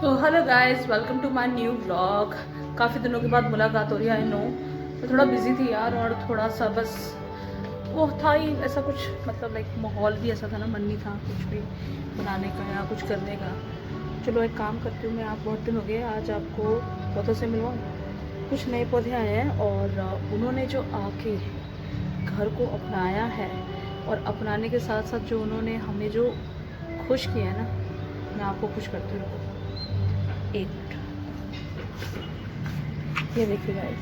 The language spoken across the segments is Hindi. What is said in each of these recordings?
तो hello guys, welcome to my new vlog. काफ़ी दिनों के बाद मुलाकात हो रही है। आई नो मैं थोड़ा बिजी थी यार, और थोड़ा सा बस वो था ही ऐसा कुछ, मतलब लाइक माहौल भी ऐसा था ना, मन नहीं था कुछ भी बनाने का या कुछ करने का। चलो एक काम करती हूँ मैं, आप बहुत दिन हो गए, आज आपको पौधों से मिलवाऊँ। कुछ नए पौधे आए हैं और उन्होंने जो आके घर को अपनाया है, और अपनाने के साथ साथ जो उन्होंने हमें जो खुश किया है ना, मैं आपको खुश करती हूँ। एक मिनट, ये देखिए गाइस,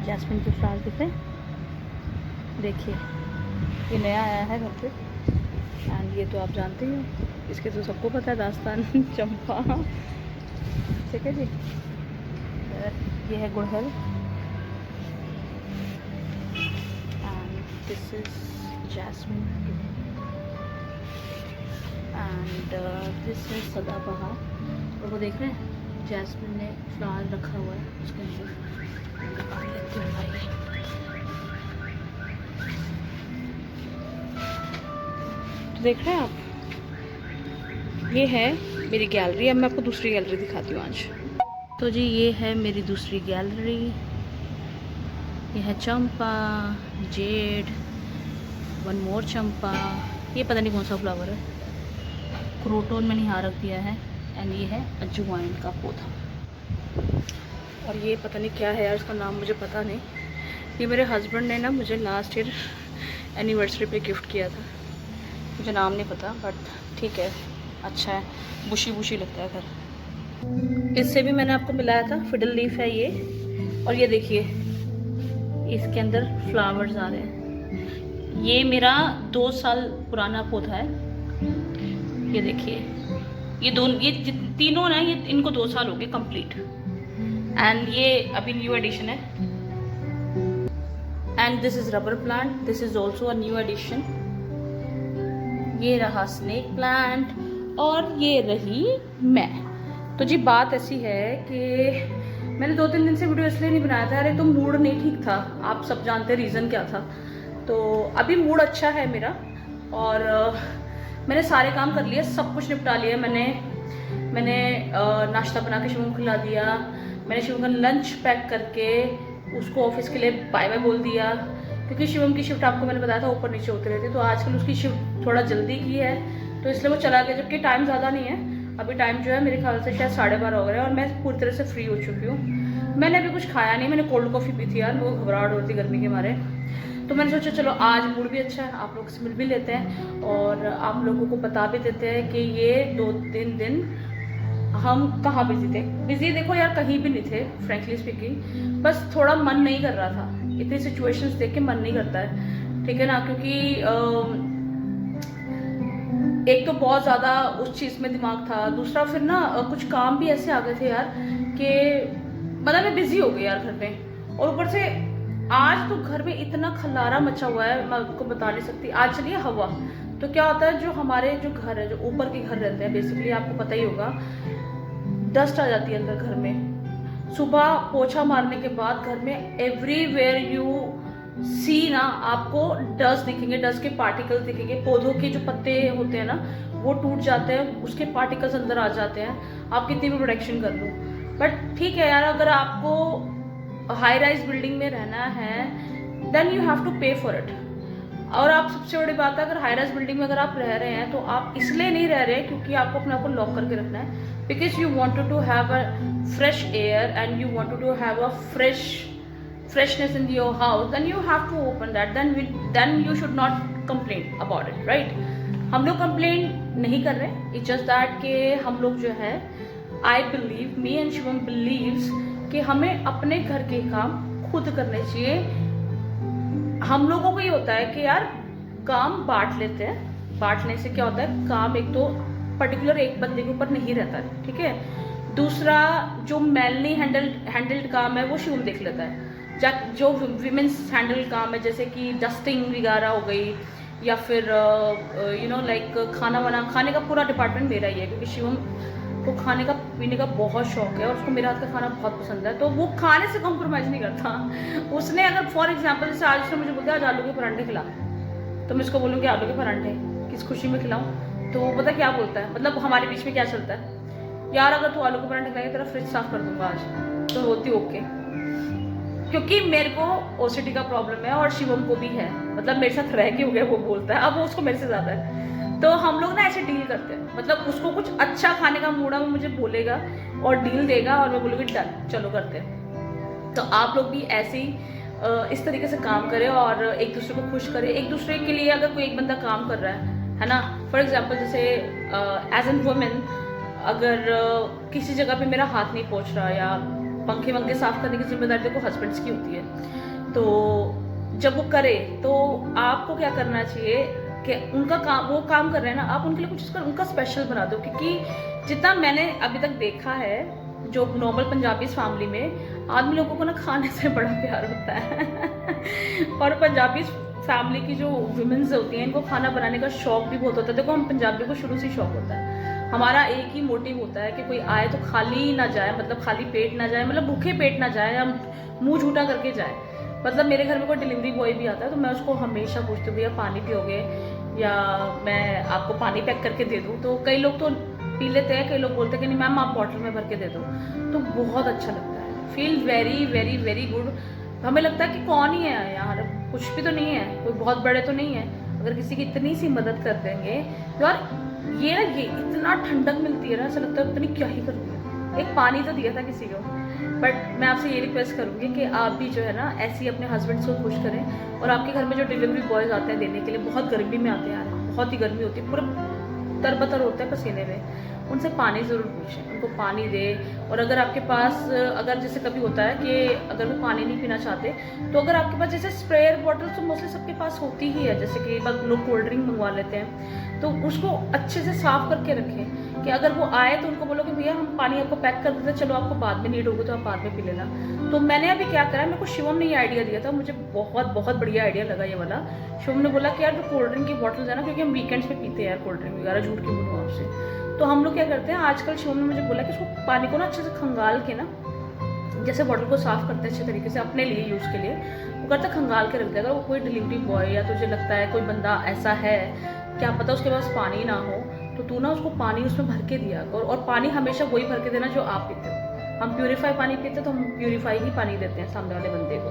जैस्मिन के फ्लावर दिख रहे हैं, देखिए ये नया आया है घर पे। एंड ये तो आप जानते ही हो, इसके तो सबको पता है, दास्तान चंपा। ठीक है जी। ये है गुड़हल and this is jasmine and this is sadabahar. और वो देख रहे हैं, जैस्मिन ने फ्लावर रखा हुआ है उसके अंदर। तो देख रहे हैं आप, ये है मेरी गैलरी। अब मैं आपको दूसरी गैलरी दिखाती हूँ आज। तो जी ये है मेरी दूसरी गैलरी। ये है चंपा, जेड, वन मोर चंपा। ये पता नहीं कौन सा फ्लावर है, क्रोटोन मैंने यहाँ रख दिया है। एंड ये है अजवाइन का पौधा। और ये पता नहीं क्या है यार, इसका नाम मुझे पता नहीं। ये मेरे हस्बैंड ने ना मुझे लास्ट ईयर एनिवर्सरी पे गिफ्ट किया था। मुझे नाम नहीं पता, बट ठीक है, अच्छा है, बुशी बुशी लगता है घर। इससे भी मैंने आपको मिलाया था, फिडल लीफ है ये। और ये देखिए, इसके अंदर फ्लावर्स आ रहे हैं। ये मेरा 2 साल पुराना पौधा है। ये देखिए, ये दोनों, ये तीनों ना, ये इनको 2 साल हो गए कंप्लीट। एंड ये अभी न्यू एडिशन है। And this is rubber plant, this is also a new edition. ये रहा स्नेक प्लांट और ये रही मैं। तो जी बात ऐसी है कि मैंने 2-3 दिन से वीडियो इसलिए नहीं बनाया था, अरे तो मूड नहीं ठीक था, आप सब जानते हैं रीज़न क्या था। तो अभी मूड अच्छा है मेरा, और मैंने सारे काम कर लिए, सब कुछ निपटा लिया। मैंने नाश्ता बना के शिवम को खिला दिया। मैंने शिवम का लंच पैक करके उसको ऑफिस के लिए बाय बाय बोल दिया, क्योंकि शिवम की शिफ्ट आपको मैंने बताया था ऊपर नीचे होती रहती है। तो आजकल उसकी शिफ्ट थोड़ा जल्दी की है, तो इसलिए वो चला गया, जबकि टाइम ज़्यादा नहीं है। अभी टाइम जो है मेरे ख्याल से शायद 12:30 हो गए, और मैं पूरी तरह से फ्री हो चुकी हूँ। मैंने अभी कुछ खाया नहीं, मैंने कोल्ड कॉफ़ी पी थी यार, मेरे को घबराहट हो रही थी गर्मी के मारे। तो मैंने सोचा चलो आज मूड भी अच्छा है, आप लोग से मिल भी लेते हैं, और आप लोगों को बता भी देते हैं कि ये 2-3 दिन हम कहाँ बिजी थे। बिजी देखो यार, कहीं भी नहीं थे फ्रेंकली स्पीकिंग, बस थोड़ा मन नहीं कर रहा था। इतनी सिचुएशंस देख के मन नहीं करता है, ठीक है ना, क्योंकि एक तो बहुत ज़्यादा उस चीज़ में दिमाग था, दूसरा फिर ना कुछ काम भी ऐसे आ गए थे यार कि मतलब मैं बिजी हो गई यार घर में। और ऊपर से आज तो घर में इतना खलारा मचा हुआ है, मैं आपको बता नहीं सकती। आज चलिए हवा, तो क्या होता है, जो हमारे जो घर है, जो ऊपर के घर रहते हैं, बेसिकली आपको पता ही होगा, डस्ट आ जाती है अंदर घर में। सुबह पोछा मारने के बाद घर में एवरीवेयर यू सी ना, आपको डस्ट दिखेंगे, डस्ट के पार्टिकल्स दिखेंगे। पौधों के जो पत्ते होते हैं ना, वो टूट जाते हैं, उसके पार्टिकल्स अंदर आ जाते हैं। आप कितनी भी प्रोटेक्शन कर लो, बट ठीक है यार, अगर आपको हाई राइज बिल्डिंग में रहना है देन यू हैव टू पे फॉर इट। और आप, सबसे बड़ी बात है, अगर हाई राइज बिल्डिंग में अगर आप रह रहे हैं, तो आप इसलिए नहीं रह रहे क्योंकि आपको अपने आप को लॉक करके रखना है, because you wanted to have a fresh air and you wanted to have a freshness in your house, then you have to open that, then you should not complain about it, right? हम लोग कंप्लेन नहीं कर रहे, it's just that कि हम लोग जो है, I believe, me and Shivam believes कि हमें अपने घर के काम खुद करने चाहिए। हम लोगों को ये होता है कि यार काम बांट लेते हैं, बांटने से क्या होता है, काम एक तो पर्टिकुलर एक बंदे के ऊपर नहीं रहता है, ठीक है। दूसरा, जो मैनली हैंडल्ड काम है वो शिवम देख लेता है। जो विमेंस हैंडल काम है, जैसे कि डस्टिंग वगैरह हो गई, या फिर यू नो लाइक खाने का पूरा डिपार्टमेंट मेरा ही है, क्योंकि शिवम को खाने का पीने का बहुत शौक है और उसको मेरे हाथ का खाना बहुत पसंद है, तो वो खाने से कॉम्प्रोमाइज़ नहीं करता। उसने अगर फॉर एग्जांपल जैसे आज उसने मुझे बोला आज आलू के परांठे खिला, तो मैं इसको बोलूँ कि आलू के परांठे किस खुशी में खिलाऊँ, तो वो पता क्या बोलता है, मतलब हमारे बीच में क्या चलता है यार अगर तू आलू के पराठे खाएगा तेरा फ्रिज साफ कर दूंगा आज, तो होती ओके। क्योंकि मेरे को ओसीडी का प्रॉब्लम है और शिवम को भी है, मतलब मेरे साथ रह के हो गया, वो बोलता है, अब उसको मेरे से ज़्यादा है। तो हम लोग ना ऐसे डील करते हैं, मतलब उसको कुछ अच्छा खाने का मूड है, वो मुझे बोलेगा और डील देगा और मैं बोलूँगी डन, चलो करते हैं। तो आप लोग भी ऐसे ही इस तरीके से काम करें और एक दूसरे को खुश करें। एक दूसरे के लिए अगर कोई एक बंदा काम कर रहा है ना, फॉर एग्जाम्पल जैसे एज एन वुमेन, अगर किसी जगह पे मेरा हाथ नहीं पहुंच रहा या पंखे वंखे साफ करने की जिम्मेदारी देखो हस्बैंड्स की होती है, तो जब वो करे तो आपको क्या करना चाहिए कि उनका काम, वो काम कर रहे हैं ना, आप उनके लिए कुछ उसका उनका स्पेशल बना दो। क्योंकि जितना मैंने अभी तक देखा है, जो नॉर्मल पंजाबी फैमिली में आदमी लोगों को ना खाने से बड़ा प्यार होता है और पंजाबी फैमिली की जो वुमेन्स होती हैं, इनको खाना बनाने का शौक भी बहुत होता है। देखो हम पंजाबी को शुरू से शौक होता है, हमारा एक ही मोटिव होता है कि कोई आए तो खाली ना जाए, मतलब खाली पेट ना जाए, मतलब भूखे पेट ना जाए या मुंह झूठा करके जाए। मतलब मेरे घर में कोई डिलीवरी बॉय भी आता है तो मैं उसको हमेशा पूछती हूँ भैया पानी पियोगे या मैं आपको पानी पैक करके दे दूँ। तो कई लोग तो पी लेते हैं, कई लोग बोलते हैं कि नहीं मैम आप बॉटल में भर के दे दो, तो बहुत अच्छा लगता है, feel very very very good. हमें लगता है कि कौन ही है यार, कुछ भी तो नहीं है, कोई बहुत बड़े तो नहीं है, अगर किसी की इतनी सी मदद कर देंगे यार, ये ना ये इतना ठंडक मिलती है ना, ऐसा लगता है पता नहीं क्या ही कर दिया। एक पानी तो दिया था किसी को। बट मैं आपसे ये रिक्वेस्ट करूँगी कि आप भी जो है ना ऐसे ही अपने हस्बैंड्स को खुश करें। और आपके घर में जो डिलीवरी बॉयज़ आते हैं देने के लिए, बहुत गर्मी में आते हैं यार, बहुत ही गर्मी होती है, पूरा तरबतर होता है पसीने में, उनसे पानी ज़रूर पूछें, उनको पानी दे। और अगर आपके पास, अगर जैसे कभी होता है कि अगर वो पानी नहीं पीना चाहते, तो अगर आपके पास जैसे स्प्रेयर बॉटल तो मोस्टली सबके पास होती ही है, जैसे कि लोग कोल्ड ड्रिंक मंगवा लेते हैं, तो उसको अच्छे से साफ करके रखें कि अगर वो आए तो उनको बोलो कि भैया हम पानी आपको पैक कर देते, चलो आपको बाद में नीड होगी तो आप बाद में पी लेना। तो मैंने अभी क्या करा, मेरे को शिवम ने ये आइडिया दिया था, मुझे बहुत बहुत बढ़िया आइडिया लगा ये वाला। शिवम ने बोला कि यार जो कोल्ड ड्रिंक की बॉटल्स है ना, क्योंकि हम वीकेंड्स पे पीते हैं यार कोल्ड ड्रिंक वगैरह, झूठ क्यों बोलूँ आपसे, तो हम लोग क्या करते हैं आजकल, शिवम ने मुझे बोला कि उसको पानी को ना अच्छे से खंगाल के ना, जैसे बॉटल को साफ करते हैं अच्छे तरीके से अपने लिए यूज़ के लिए, वो करता खंगाल के रख दिया। अगर वो कोई डिलीवरी बॉय या तुझे लगता है कोई बंदा ऐसा है, क्या पता उसके पास पानी ना हो, तो तू ना उसको पानी उसमें भर के दिया कर। और पानी हमेशा वही भर के देना जो आप पीते हो। हम प्यूरीफाई पानी पीते तो हम प्यूरीफाई ही पानी देते हैं सामने वाले बंदे को।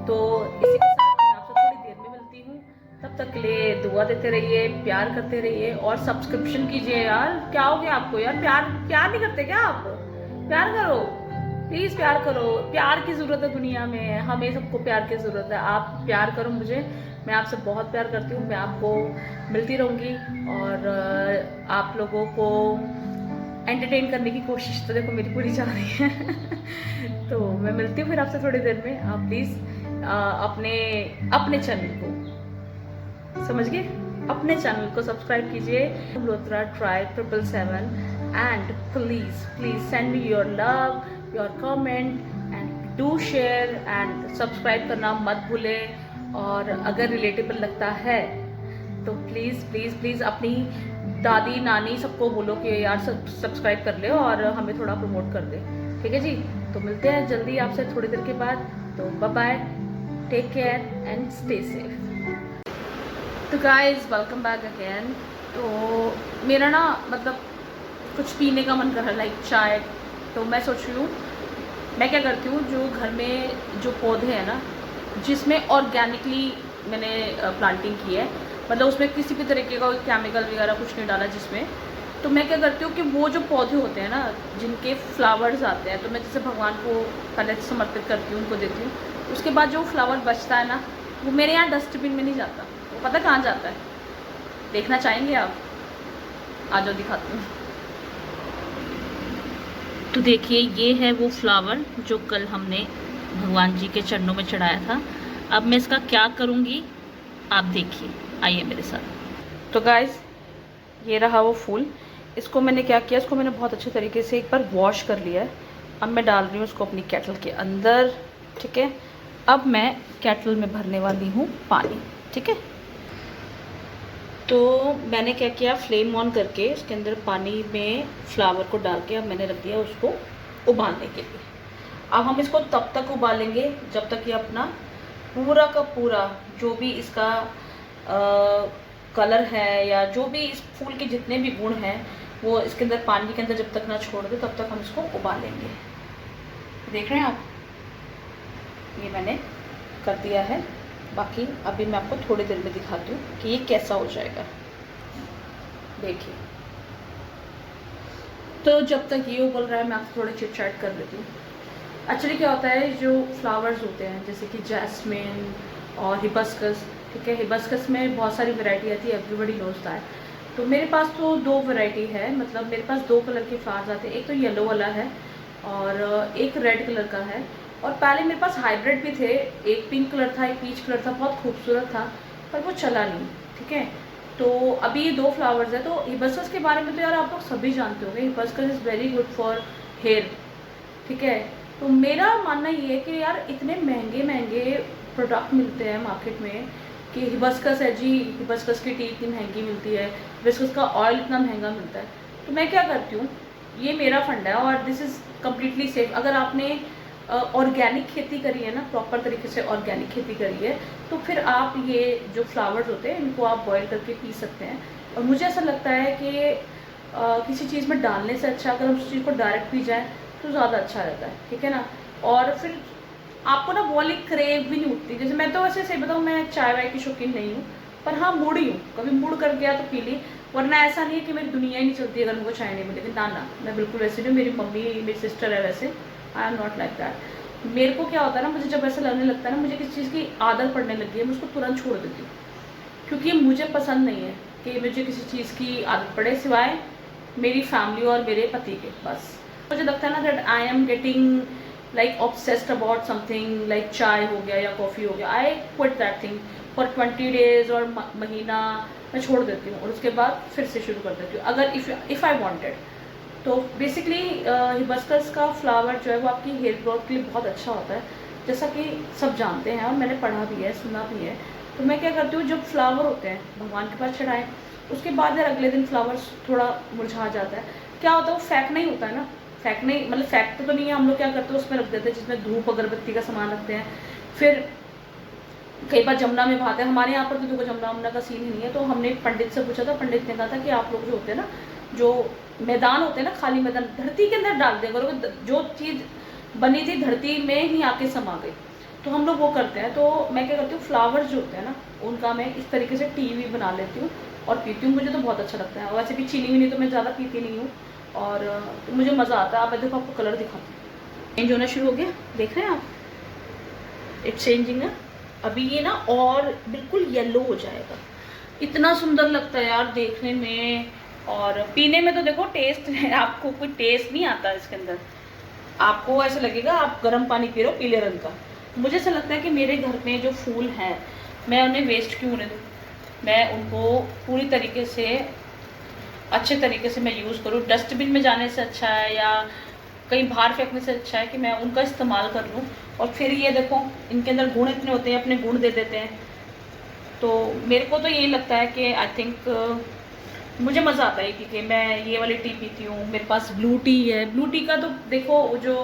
तो इसी के साथ मैं आपसे थोड़ी देर में मिलती हूँ, तब तक के लिए दुआ देते रहिए, प्यार करते रहिए और सब्सक्रिप्शन कीजिए। यार क्या हो गया आपको यार, प्यार नहीं करते क्या आप? प्यार करो प्लीज़, प्यार करो, प्यार की ज़रूरत है दुनिया में, हमें सबको प्यार की ज़रूरत है। आप प्यार करो मुझे, मैं आपसे बहुत प्यार करती हूँ, मैं आपको मिलती रहूँगी और आप लोगों को एंटरटेन करने की कोशिश तो देखो मेरी पूरी जा रही है तो मैं मिलती हूँ फिर आपसे थोड़ी देर में। आप प्लीज़ अपने चैनल को, समझ गए, अपने चैनल को सब्सक्राइब कीजिए, Malhotra tribe 777, and please send me your love, your comment and do share and subscribe करना मत भूलें। और अगर रिलेटेबल लगता है तो प्लीज़ अपनी दादी नानी सबको बोलो कि यार सब्सक्राइब कर ले और हमें थोड़ा प्रमोट कर दे, ठीक है जी। तो मिलते हैं जल्दी आपसे थोड़ी देर के बाद, तो bye bye, take care and stay safe. तो गाइज वेलकम बैक अगेन। तो मेरा ना मतलब कुछ पीने का मन कर रहा है, लाइक चाय। तो मैं सोच रही हूँ, मैं क्या करती हूँ, जो घर में जो पौधे हैं ना, जिसमें ऑर्गेनिकली मैंने प्लांटिंग की है, मतलब उसमें किसी भी तरीके का केमिकल वगैरह कुछ नहीं डाला जिसमें, तो मैं क्या करती हूँ कि वो जो पौधे होते हैं ना, जिनके फ्लावर्स आते हैं, तो मैं जैसे भगवान को पहले समर्पित करती हूँ, उनको देती हूँ। उसके बाद जो फ्लावर बचता है ना, वो मेरे यहाँ डस्टबिन में नहीं जाता, वो पता कहाँ जाता है? देखना चाहेंगे आप? आ जाओ दिखाती हूँ। तो देखिए ये है वो फ्लावर जो कल हमने भगवान जी के चरणों में चढ़ाया था। अब मैं इसका क्या करूँगी आप देखिए, आइए मेरे साथ। तो गाइस ये रहा वो फूल, इसको मैंने क्या किया, इसको मैंने बहुत अच्छे तरीके से एक बार वॉश कर लिया है। अब मैं डाल रही हूँ इसको अपनी केटल के अंदर, ठीक है। अब मैं केटल में भरने वाली हूँ पानी, ठीक है। तो मैंने क्या किया, फ्लेम ऑन करके उसके अंदर पानी में फ्लावर को डाल के अब मैंने रख दिया उसको उबालने के लिए। अब हम इसको तब तक उबालेंगे जब तक ये अपना पूरा का पूरा जो भी इसका कलर है या जो भी इस फूल के जितने भी गुण हैं वो इसके अंदर पानी के अंदर जब तक ना छोड़ दे तब तक हम इसको उबालेंगे। देख रहे हैं आप, ये मैंने कर दिया है। बाकी अभी मैं आपको थोड़ी देर में दिखाती हूँ कि ये कैसा हो जाएगा। देखिए, तो जब तक ये उबल रहा है मैं आपसे थोड़ी चिट चैट कर लेती हूँ। एक्चुअली क्या होता है, जो फ्लावर्स होते हैं जैसे कि जैस्मिन और हिबिस्कस, ठीक है, हिबिस्कस में बहुत सारी वैरायटी आती है, एवरीबॉडी नोज दैट। तो मेरे पास तो 2 वैरायटी है, मतलब मेरे पास 2 कलर के फ्लावर्स आते हैं, एक तो येलो वाला है और एक रेड कलर का है। और पहले मेरे पास हाइब्रिड भी थे, एक पिंक कलर था, एक पीच कलर था, बहुत खूबसूरत था, पर वो चला नहीं, ठीक है। तो अभी ये 2 फ्लावर्स है। तो हिबिस्कस के बारे में तो यार आप लोग सभी जानते होंगे, hibiscus is very good for hair, ठीक है। तो मेरा मानना ये है कि यार इतने महंगे महंगे प्रोडक्ट मिलते हैं मार्केट में कि हिबिस्कस है जी, हिबिस्कस की टी इतनी महंगी मिलती है, हिबिस्कस का ऑयल इतना महंगा मिलता है। तो मैं क्या करती हूँ, ये मेरा फंड है और दिस इज़ कम्प्लीटली सेफ। अगर आपने ऑर्गेनिक खेती करी है ना, प्रॉपर तरीके से ऑर्गेनिक खेती करी है, तो फिर आप ये जो फ्लावर्स होते हैं इनको आप बॉयल करके पी सकते हैं। और मुझे ऐसा लगता है कि किसी चीज़ में डालने से अच्छा अगर हम उस चीज़ को डायरेक्ट पी जाए तो ज़्यादा अच्छा रहता है, ठीक है ना। और फिर आपको ना वो वाली क्रेव भी नहीं उठती। जैसे मैं तो वैसे सही बताऊँ, मैं चाय वाय की शौकीन नहीं हूँ, पर हाँ मूड ही हूँ, कभी मूड कर गया तो पी ली, वरना ऐसा नहीं है कि मेरी दुनिया ही नहीं चलती अगर मुझे चाय नहीं मिलेगी। ना, मैं बिल्कुल वैसे नहीं, मेरी मम्मी मेरी सिस्टर है वैसे, I am not like that. मेरे को क्या होता है ना, मुझे जब ऐसा लगने लगता है ना मुझे किसी चीज़ की आदत पड़ने लगी है, मैं उसको तुरंत छोड़ देती हूँ, क्योंकि मुझे पसंद नहीं है कि मुझे किसी चीज़ की आदत पड़े सिवाय मेरी फैमिली और मेरे पति के। बस मुझे लगता है ना that I am getting like obsessed about something, like चाय हो गया या कॉफ़ी हो गया, I quit that thing for 20 days और महीना मैं छोड़ देती हूँ और उसके बाद फिर से शुरू कर देती हूँ अगर इफ़ आई वांटेड। तो बेसिकली हिबिस्कस का फ्लावर जो है वो आपकी हेयर ग्रोथ के लिए बहुत अच्छा होता है, जैसा कि सब जानते हैं और मैंने पढ़ा भी है, सुना भी है। तो मैं क्या करती हूँ, जब फ्लावर होते हैं भगवान के पास चढ़ाएं, उसके बाद यार अगले दिन फ्लावर्स थोड़ा मुरझा जाता है। क्या होता है, वो फेंकना ही होता है ना, फेंकने मतलब फेंकते तो नहीं है, हम लोग क्या करते हैं उसमें रख देते हैं, जिसमें धूप अगरबत्ती का सामान रखते हैं। फिर कई बार जमुना में बहाते हैं, हमारे यहाँ पर तो देखो जमुना वमुना का सीन ही नहीं है। तो हमने पंडित से पूछा था, पंडित ने कहा था कि आप लोग जो होते हैं ना, जो मैदान होते हैं ना, खाली मैदान, धरती के अंदर डाल दिया करो, जो चीज़ बनी थी धरती में ही आके समा गई। तो हम लोग वो करते हैं। तो मैं क्या करती हूँ, फ्लावर्स जो होते हैं ना उनका मैं इस तरीके से टी भी बना लेती हूँ और पीती हूँ, मुझे तो बहुत अच्छा लगता है। वैसे भी चीनी भी नहीं तो मैं ज़्यादा पीती नहीं हूँ और तो मुझे मज़ा आता है। अब देखो आपको कलर दिखाती हूँ, चेंज होना शुरू हो गया, देख रहे हैं आप, इट्स चेंजिंग है। अभी ये ना और बिल्कुल येलो हो जाएगा, इतना सुंदर लगता है यार देखने में और पीने में। तो देखो टेस्ट है, आपको कोई टेस्ट नहीं आता इसके अंदर, आपको ऐसा लगेगा आप गर्म पानी पी रहे हो पीले रंग का। मुझे ऐसा लगता है कि मेरे घर में जो फूल हैं मैं उन्हें वेस्ट क्यों होने दूँ, मैं उनको पूरी तरीके से अच्छे तरीके से मैं यूज़ करूँ। डस्टबिन में जाने से अच्छा है या कहीं बाहर फेंकने से अच्छा है कि मैं उनका इस्तेमाल कर लूँ। और फिर ये देखो इनके अंदर गुण इतने होते हैं, अपने गुण दे देते हैं। तो मेरे को तो यही लगता है कि आई थिंक मुझे मज़ा आता है कि मैं ये वाली टी पीती हूँ। मेरे पास ब्लू टी है, ब्लू टी का तो देखो जो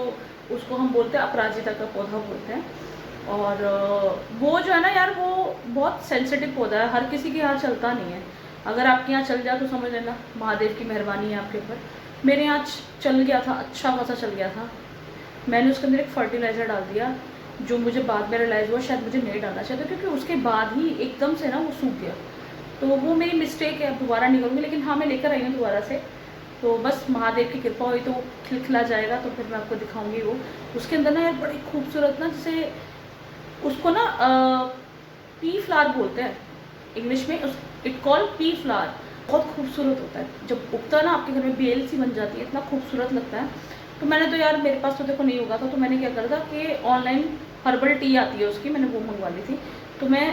उसको हम बोलते हैं अपराजिता का पौधा बोलते हैं। और वो जो है ना यार वो बहुत सेंसिटिव पौधा है, हर किसी के यहाँ चलता नहीं है। अगर आपके यहाँ चल जाए तो समझ लेना महादेव की मेहरबानी है आपके ऊपर। मेरे यहाँ चल गया था, अच्छा खासा चल गया था। मैंने उसके अंदर एक फर्टिलाइज़र डाल दिया जो मुझे बाद में रियलाइज़ हुआ शायद मुझे नहीं डालना चाहिए था, क्योंकि उसके बाद ही एकदम से ना वो सूख गया। तो वो मेरी मिस्टेक है, अब दोबारा नहीं करूँगी। लेकिन हाँ मैं लेकर आई हूँ दोबारा से, तो बस महादेव की कृपा हुई तो खिलखिला जाएगा, तो फिर मैं आपको दिखाऊंगी वो। उसके अंदर ना यार बड़ी खूबसूरत ना, जैसे उसको ना पी फ्लावर बोलते हैं इंग्लिश में, इट कॉल पी फ्लावर। बहुत खूबसूरत होता है जब उगता है ना, आपके घर में बेल सी बन जाती है, इतना खूबसूरत लगता है। तो मैंने तो यार मेरे पास तो देखो नहीं होगा था, तो मैंने क्या करा था कि ऑनलाइन हर्बल टी आती है उसकी, मैंने वो मंगवा ली थी। तो मैं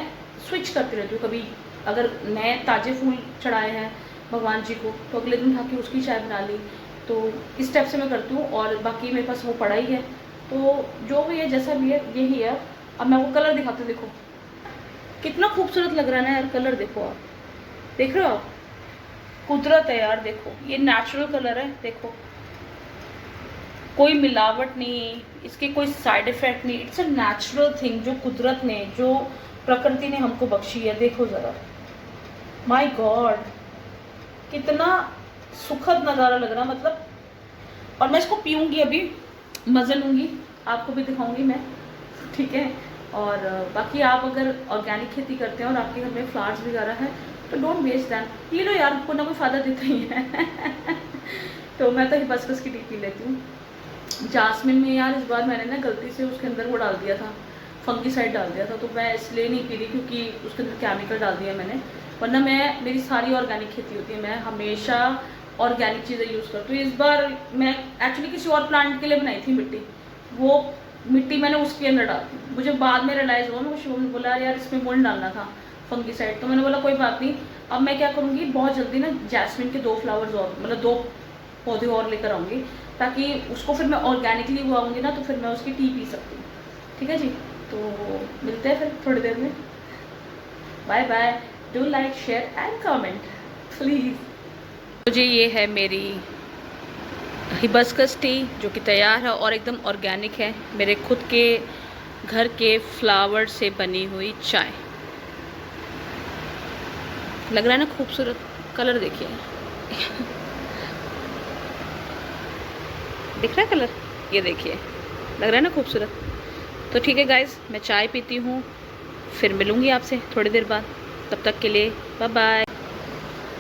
स्विच करती रहती हूँ, कभी अगर नए ताज़े फूल चढ़ाए हैं भगवान जी को तो अगले दिन उठा के उसकी चाय बना ली। तो इस टाइप से मैं करती हूँ। और बाकी मेरे पास वो पड़ा ही है, तो जो भी है जैसा भी है यही है। अब मैं वो कलर दिखाती हूँ, देखो कितना खूबसूरत लग रहा है ना यार, कलर देखो आप, देख रहे हो आप, कुदरत है यार। देखो ये नेचुरल कलर है, देखो कोई मिलावट नहीं, इसके कोई साइड इफेक्ट नहीं, इट्स अ नेचुरल थिंग जो कुदरत ने, जो प्रकृति ने हमको बख्शी है। देखो ज़रा, माय गॉड कितना सुखद नज़ारा लग रहा मतलब। और मैं इसको पीऊँगी अभी, मज़े लूँगी, आपको भी दिखाऊँगी मैं, ठीक है। और बाकी आप अगर ऑर्गेनिक खेती करते हैं और आपके घर में फ्लावर्स वगैरह हैं तो don't waste them, P low यार, कोई ना कोई फ़ायदा देता ही है। तो मैं तो हिबिस्कस की टी पी लेती हूँ। जासमिन में यार इस बार मैंने ना गलती से उसके अंदर वो डाल दिया था, फंगीसाइड डाल दिया था, तो मैं इसलिए नहीं पी रही क्योंकि उसके अंदर केमिकल डाल दिया मैंने। वरना मैं, मेरी सारी ऑर्गेनिक खेती होती है, मैं हमेशा ऑर्गेनिक चीज़ें यूज़ करती हूँ। इस बार मैं एक्चुअली किसी और प्लांट के लिए बनाई थी मिट्टी, वो मिट्टी मैंने उसके अंदर डाल दी। मुझे बाद में रियलाइज़ हुआ, मैं शिवम ने बोला यार इसमें मोल्ड डालना था फंगीसाइड, तो मैंने बोला कोई बात नहीं। अब मैं क्या करूँगी, बहुत जल्दी ना जैस्मिन के 2 फ्लावर्स और, मतलब 2 पौधे और लेकर आऊँगी, ताकि उसको फिर मैं ऑर्गेनिकली उगाऊँगी ना, तो फिर मैं उसकी टी पी सकती हूँ, ठीक है जी। तो मिलते हैं फिर थोड़ी देर में, bye bye. Do like, share and comment please. तो जी ये है मेरी हिबिस्कस टी जो कि तैयार है और एकदम ऑर्गेनिक है, मेरे खुद के घर के फ्लावर से बनी हुई चाय। लग रहा है ना खूबसूरत, कलर देखिए। दिख रहा है कलर, ये देखिए, लग रहा है ना खूबसूरत। तो ठीक है गाइज, मैं चाय पीती हूँ, फिर मिलूँगी आपसे थोड़ी देर बाद, तब तक के लिए बाय बाय।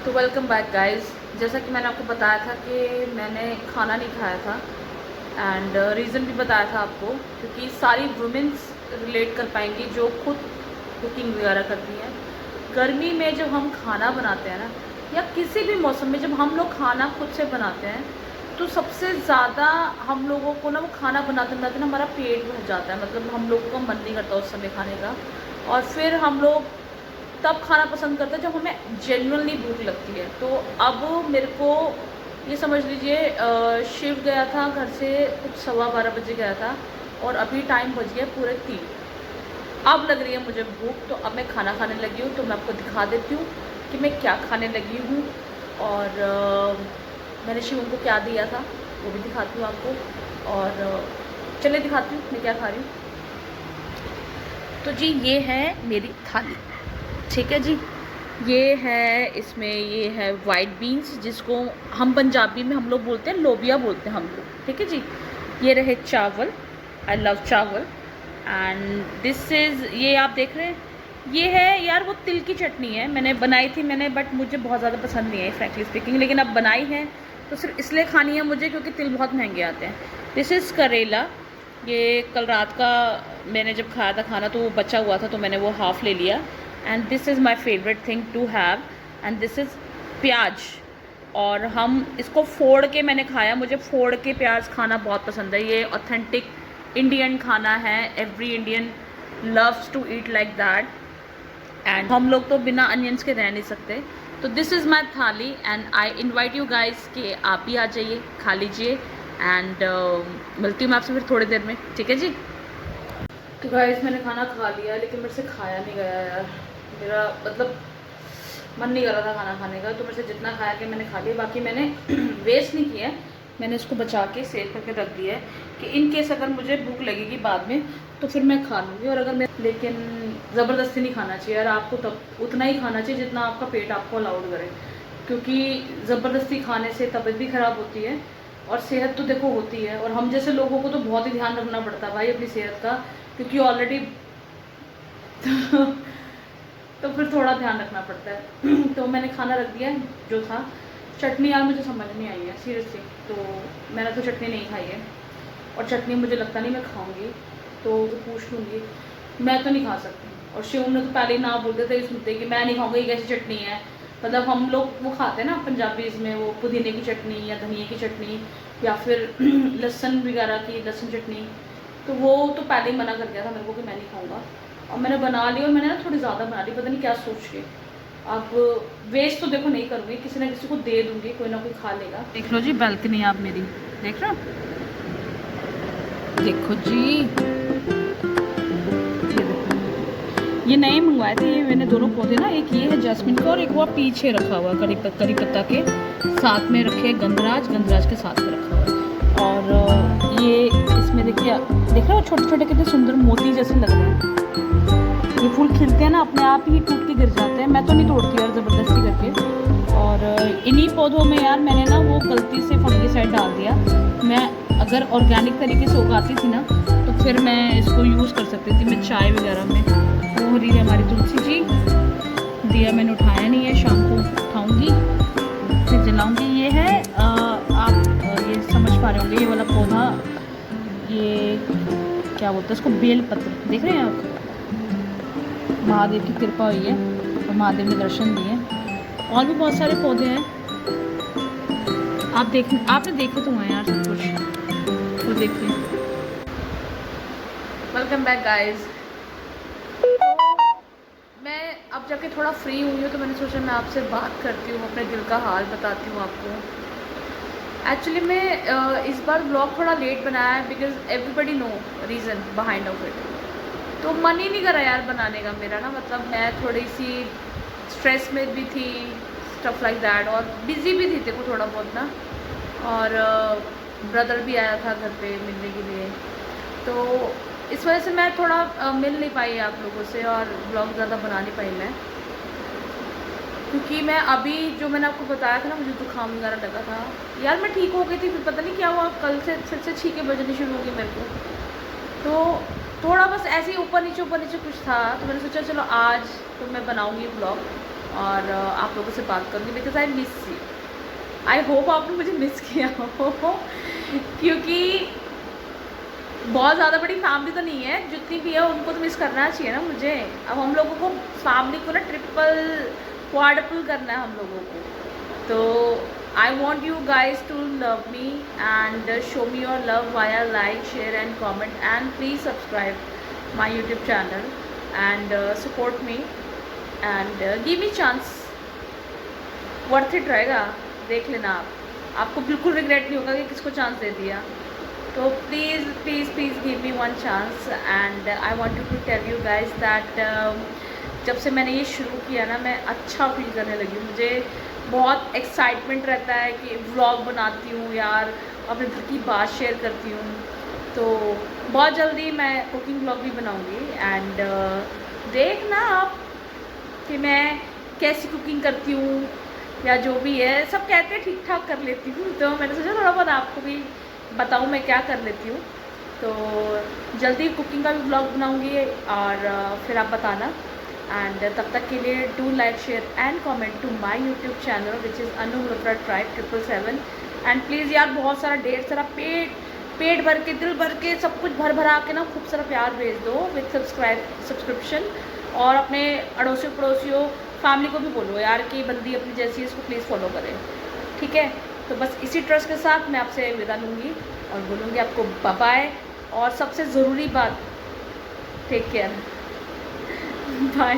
तो वेलकम बैक गाइज। जैसा कि मैंने आपको बताया था कि मैंने खाना नहीं खाया था, एंड रीज़न भी बताया था आपको, क्योंकि सारी वुमेन्स रिलेट कर पाएंगी जो खुद कुकिंग वगैरह करती हैं। गर्मी में जब हम खाना बनाते हैं ना, या किसी भी मौसम में जब हम लोग खाना खुद से बनाते हैं, तो सबसे ज़्यादा हम लोगों को ना वो खाना बनाते बनाते ना हमारा पेट भर जाता है, मतलब हम लोगों का मन नहीं करता उस समय खाने का। और फिर हम लोग तब खाना पसंद करते हैं जब हमें जेन्युइनली भूख लगती है। तो अब मेरे को ये समझ लीजिए, शिव गया था घर से कुछ 12:15 बजे गया था, और अभी टाइम बज गया पूरे 3। अब लग रही है मुझे भूख, तो अब मैं खाना खाने लगी हूँ। तो मैं आपको दिखा देती हूँ कि मैं क्या खाने लगी हूँ, और मैंने शिव को क्या दिया था वो भी दिखाती हूँ आपको। और चलिए दिखाती हूँ मैं क्या खा रही हूँ। तो जी ये है मेरी थाली, ठीक है जी। ये है, इसमें ये है वाइट बीन्स, जिसको हम पंजाबी में हम लोग बोलते हैं लोबिया बोलते हैं हम लोग, ठीक है जी। ये रहे चावल, आई लव चावल। एंड दिस इज़, ये आप देख रहे हैं, ये है यार वो तिल की चटनी है, मैंने बनाई थी मैंने, बट मुझे बहुत ज़्यादा पसंद नहीं है फ्रैंकली स्पीकिंग, लेकिन अब बनाई है तो सिर्फ इसलिए खानी है मुझे क्योंकि तिल बहुत महंगे आते हैं। दिस इज़ करेला, ये कल रात का मैंने जब खाया था खाना तो वो बचा हुआ था, तो मैंने वो हाफ़ ले लिया। And this is my favourite thing to have, and this is pyaaz. और हम इसको फोड़ के मैंने खाया, मुझे फोड़ के प्याज खाना बहुत पसंद है, ये ऑथेंटिक इंडियन खाना है, every Indian loves to eat like that, and हम लोग तो बिना अनियंस के रह नहीं सकते। तो दिस इज़ माई थाली, and I invite you guys कि आप भी आ जाइए, खा लीजिए। एंड मिलती हूँ मैं आपसे फिर थोड़ी देर में, ठीक है जी। तो गाइज मैंने खाना खा लिया, लेकिन मेरे से खाया नहीं गया यार, मेरा मतलब मन नहीं कर रहा था खाना खाने का, तो मेरे से जितना खाया कि मैंने खा लिया, बाकी मैंने वेस्ट नहीं किया है, मैंने इसको बचा के सेव करके रख दिया है कि इन केस अगर मुझे भूख लगेगी बाद में तो फिर मैं खा लूँगी। और अगर मैं, लेकिन ज़बरदस्ती नहीं खाना चाहिए यार, आपको तब उतना ही खाना चाहिए जितना आपका पेट आपको अलाउड करे, क्योंकि ज़बरदस्ती खाने से तबीयत भी ख़राब होती है और सेहत तो देखो होती है, और हम जैसे लोगों को तो बहुत ही ध्यान रखना पड़ता है भाई अपनी सेहत का, क्योंकि ऑलरेडी तो फिर थोड़ा ध्यान रखना पड़ता है। तो मैंने खाना रख दिया जो था। चटनी यार मुझे समझ नहीं आई है सीरियसली, तो मैंने तो चटनी नहीं खाई है, और चटनी मुझे लगता नहीं मैं खाऊंगी, तो पूछ लूँगी, मैं तो नहीं खा सकती। और शिव ने तो पहले ही ना बोलते थे, सुनते कि मैं नहीं खाऊंगा, ये कैसी चटनी है। मतलब हम लोग वो खाते हैं ना पंजाबी में, वो पुदीने की चटनी या धनिया की चटनी या फिर लहसुन वगैरह की लहसुन चटनी, तो वो तो पहले ही मना कर दिया था मेरे को कि मैं नहीं खाऊंगा। और मैंने बना ली, और मैंने ना थोड़ी ज़्यादा बना ली, पता नहीं क्या सोच के। अब वेस्ट तो देखो नहीं करूँगी, किसी ना किसी को दे दूँगी, कोई ना कोई खा लेगा। देख लो जी बालकनी आप मेरी, देख रहे हो, देखो जी, ये नए मंगवाए थे, ये मैंने दोनों पौधे ना, एक ये है जैस्मिन का और एक वो पीछे रखा हुआ करी पत्ता के साथ में रखे, गंधराज के साथ में रखा हुआ है। और ये इसमें देखिए, देख रहे हो छोटे छोटे कितने सुंदर मोती जैसे लग रहे हैं। ये फूल खिलते हैं ना अपने आप ही टूट के गिर जाते हैं, मैं तो नहीं तोड़ती यार ज़बरदस्ती करके, और इन्हीं पौधों में यार मैंने ना वो गलती से फंगिसाइड डाल दिया। मैं अगर ऑर्गेनिक तरीके से उगाती थी ना तो फिर मैं इसको यूज़ कर सकती थी, मैं चाय वगैरह में। वो हो रही है हमारी तुलसी जी, दिया मैंने उठाया नहीं है, शाम को उठाऊँगी फिर जलाऊँगी। ये है आप ये समझ पा रहे होंगे, ये वाला पौधा, ये क्या बोलते हैं इसको, बेल पत्र, देख रहे हैं आप। महादेव की कृपा हुई है और महादेव ने दर्शन दिए। और भी बहुत सारे पौधे हैं, आपने देखे तो हैं यार सब कुछ, तो देखिए। Welcome back guys. मैं अब जाके थोड़ा फ्री हुई हूँ तो मैंने सोचा मैं आपसे बात करती हूँ, अपने दिल का हाल बताती हूँ आपको। एक्चुअली मैं इस बार ब्लॉग थोड़ा लेट बनाया है because everybody know reason behind of it. तो मन ही नहीं करा यार बनाने का मेरा ना, मतलब मैं थोड़ी सी स्ट्रेस में भी थी, स्टफ लाइक दैट, और बिज़ी भी थी देखो थोड़ा बहुत ना। और ब्रदर भी आया था घर पे मिलने के लिए, तो इस वजह से मैं थोड़ा मिल नहीं पाई आप लोगों से और ब्लॉग ज़्यादा बना नहीं पाई मैं, क्योंकि मैं अभी जो मैंने आपको बताया था ना, मुझे जुकाम वगैरह लगा था यार। मैं ठीक हो गई थी, फिर पता नहीं क्या हुआ, कल से फिर से छींकें बजनी शुरू हो गई मेरे को। तो थोड़ा बस ऐसे ही ऊपर नीचे कुछ था, तो मैंने सोचा चलो आज तो मैं बनाऊँगी ब्लॉग और आप लोगों से बात करूँगी because I miss you. I hope आपने मुझे मिस किया हो क्योंकि बहुत ज़्यादा बड़ी फैमिली तो नहीं है, जितनी भी है उनको तो मिस करना चाहिए ना मुझे। अब हम लोगों को फैमिली को ना ट्रिपल क्वाड्रपल करना है हम लोगों को। तो I want you guys to love me and show me your love via like share and comment and please subscribe my YouTube channel and support me and give me chance. Worth it रहेगा, देख लेना आपको बिल्कुल रिग्रेट नहीं होगा कि किसको चांस दे दिया। तो please please please give me one chance and I want to tell you guys that जब से मैंने ये शुरू किया ना, मैं अच्छा फील करने लगी हूँ। मुझे बहुत एक्साइटमेंट रहता है कि व्लॉग बनाती हूँ यार, अपने घर की बात शेयर करती हूँ। तो बहुत जल्दी मैं कुकिंग व्लॉग भी बनाऊँगी एंड देखना आप कि मैं कैसी कुकिंग करती हूँ या जो भी है। सब कहते हैं ठीक ठाक कर लेती हूँ, तो मैंने सोचा थोड़ा बहुत आपको भी बताऊँ मैं क्या कर लेती हूँ। तो जल्दी कुकिंग का भी ब्लॉग बनाऊँगी और फिर आप बताना। एंड तब तक के लिए do like share and comment to my YouTube channel which is Anu Malhotra tribe 777। And please यार बहुत सारा ढेर सारा पेट भर के, दिल भर के, सब कुछ भर भरा के ना खूब सारा प्यार भेज दो विद सब्सक्रिप्शन। और अपने अड़ोसियों पड़ोसियों फैमिली को भी बोलो यार कि बंदी अपनी जैसी है, इसको प्लीज़ फॉलो करें, ठीक है। तो बस इसी ट्रस्ट के साथ मैं आपसे विदा लूँगी और बोलूँगी आपको बाय बाय। और सबसे ज़रूरी बात, टेक केयर, बाय।